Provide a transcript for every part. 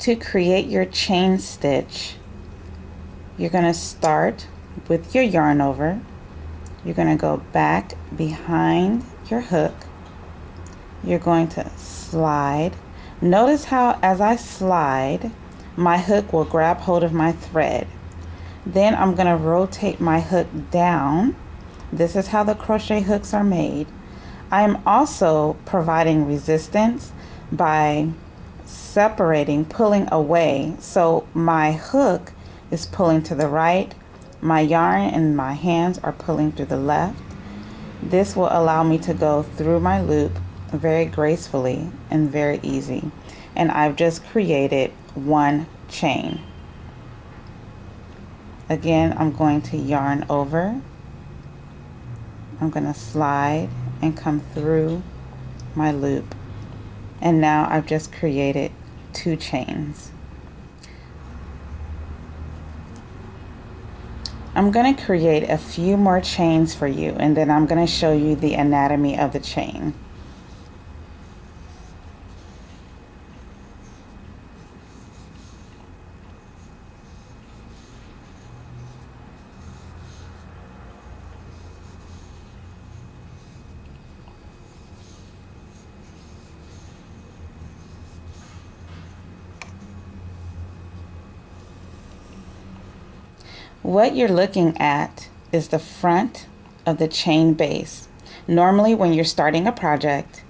To create your chain stitch, you're going to start with your yarn over. You're going to go back behind your hook. You're going to slide. Notice how as I slide, my hook will grab hold of my thread. Then I'm going to rotate my hook down. This is how the crochet hooks are made. I am also providing resistance by separating, pulling away. So my hook is pulling to the right, my yarn and my hands are pulling to the left. This will allow me to go through my loop very gracefully and very easy. And I've just created one chain. Again, I'm going to yarn over. I'm going to slide and come through my loop. And now I've just created 2 chains. I'm going to create a few more chains for you, and then I'm going to show you the anatomy of the chain. What you're looking at is the front of the chain base. Normally when you're starting a project,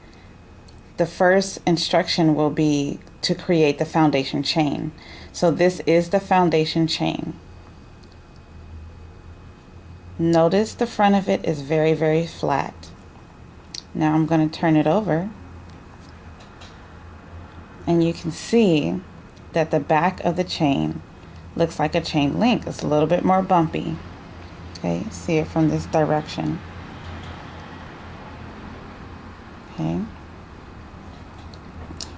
the first instruction will be to create the foundation chain. So this is the foundation chain. Notice the front of it is very, very flat. Now I'm going to turn it over, and you can see that the back of the chain looks like a chain link. It's a little bit more bumpy. Okay, see it from this direction. Okay.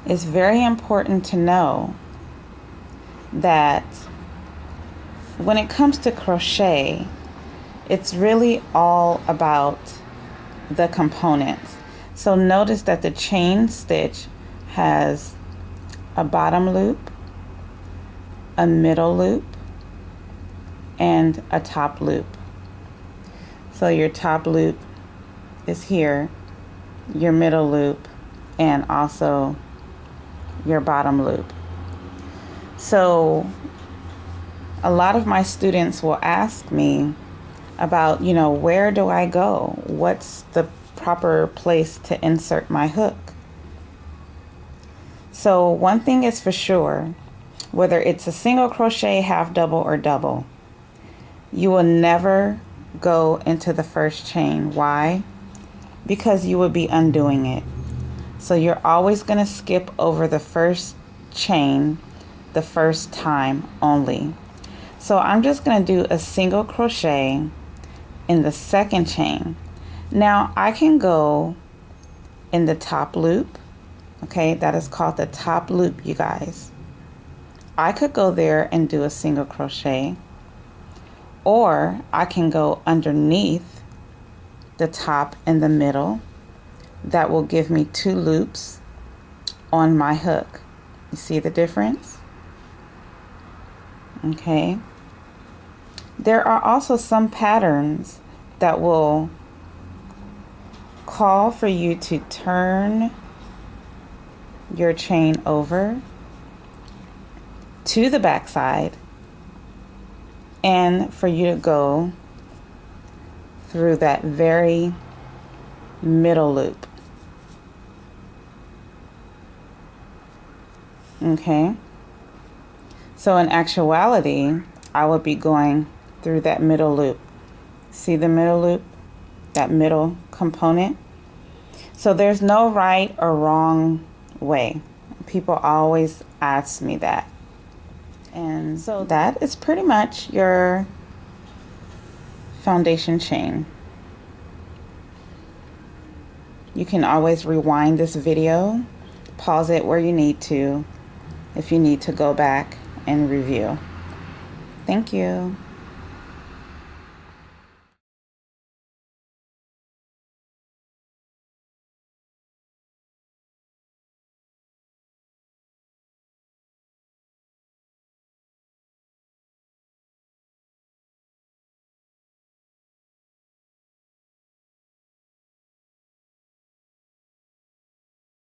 It's very important to know that when it comes to crochet, it's really all about the components. So notice that the chain stitch has a bottom loop, a middle loop, and a top loop. So your top loop is here, your middle loop, and also your bottom loop. So a lot of my students will ask me about, where do I go? What's the proper place to insert my hook? So one thing is for sure, whether it's a single crochet, half double, or double, you will never go into the first chain. Why? Because you would be undoing it. So you're always going to skip over the first chain the first time only. So I'm just going to do a single crochet in the second chain. Now I can go in the top loop. Okay, that is called the top loop, you guys. I could go there and do a single crochet, or I can go underneath the top and the middle. That will give me 2 loops on my hook. You see the difference? Okay. There are also some patterns that will call for you to turn your chain over to the back side and for you to go through that very middle loop. Okay, so in actuality I would be going through that middle loop. See the middle loop, that middle component? So there's no right or wrong way. People always ask me that. And so that is pretty much your foundation chain. You can always rewind this video, pause it where you need to, if you need to go back and review. Thank you.